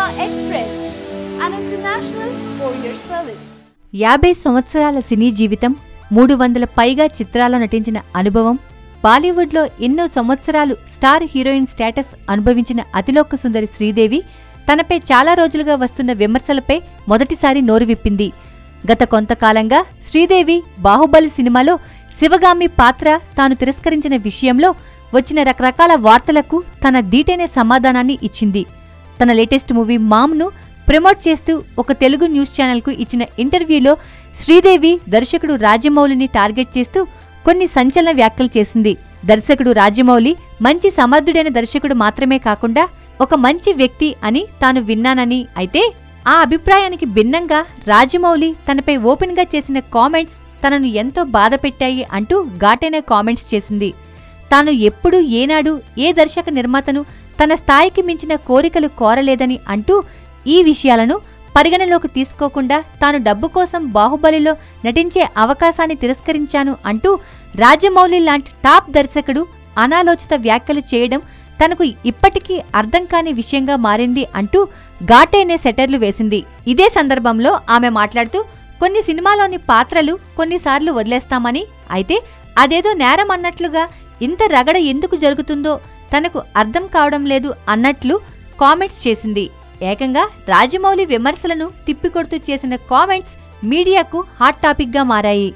Express, an international courier service. 50 సంవత్సరాల సినీ జీవితం, 300 పైగా చిత్రాల్లో నటించిన అనుభవం, బాలీవుడ్లో ఎన్నో సంవత్సరాలు స్టార్ హీరోయిన్ స్టేటస్ అనుభవించిన అతిలోక సుందరి శ్రీదేవి తనపై చాలా రోజులుగా వస్తున్న విమర్శలపై మొదటిసారి నోరు విప్పింది. గత కొంతకాలంగా శ్రీదేవి బాహుబలి సినిమాలో శివగామి పాత్ర తాను తిరస్కరించిన విషయంలో వచ్చిన రకరకాల వార్తలకు తన దీటైన సమాధానాన్ని ఇచ్చింది. తన లేటెస్ట్ మూవీ మామ్ను ప్రమోట్ చేస్తూ ఒక తెలుగు న్యూస్ ఛానల్కు ఇచ్చిన ఇంటర్వ్యూలో శ్రీదేవి దర్శకుడు రాజమౌళిని టార్గెట్ చేస్తూ కొన్ని సంచలన వ్యాఖ్యలు చేసింది. దర్శకుడు రాజమౌళి మంచి సమర్థుడైన దర్శకుడు మాత్రమే కాకుండా ఒక మంచి వ్యక్తి అని తాను విన్నానని, అయితే ఆ అభిప్రాయానికి భిన్నంగా రాజమౌళి తనపై ఓపెన్గా చేసిన కామెంట్స్ తనను ఎంతో బాధపెట్టాయి అంటూ ఘాటైన కామెంట్స్ చేసింది. తాను ఎప్పుడూ ఏనాడు ఏ దర్శక నిర్మాతను తన స్థాయికి మించిన కోరికలు కోరలేదని అంటూ ఈ విషయాలను పరిగణలోకి తీసుకోకుండా తాను డబ్బు కోసం బాహుబలిలో నటించే అవకాశాన్ని తిరస్కరించాను అంటూ రాజమౌళి లాంటి టాప్ దర్శకుడు అనాలోచిత వ్యాఖ్యలు చేయడం తనకు ఇప్పటికీ అర్థం కాని విషయంగా మారింది అంటూ ఘాటైన సెటర్లు వేసింది. ఇదే సందర్భంలో ఆమె మాట్లాడుతూ, కొన్ని సినిమాలోని పాత్రలు కొన్నిసార్లు వదిలేస్తామని, అయితే అదేదో నేరం అన్నట్లుగా ఇంత రగడ ఎందుకు జరుగుతుందో తనకు అర్థం కావడం లేదు అన్నట్లు కామెంట్స్ చేసింది. ఏకంగా రాజమౌళి విమర్శలను తిప్పికొడుతూ చేసిన కామెంట్స్ మీడియాకు హాట్ టాపిక్గా మారాయి.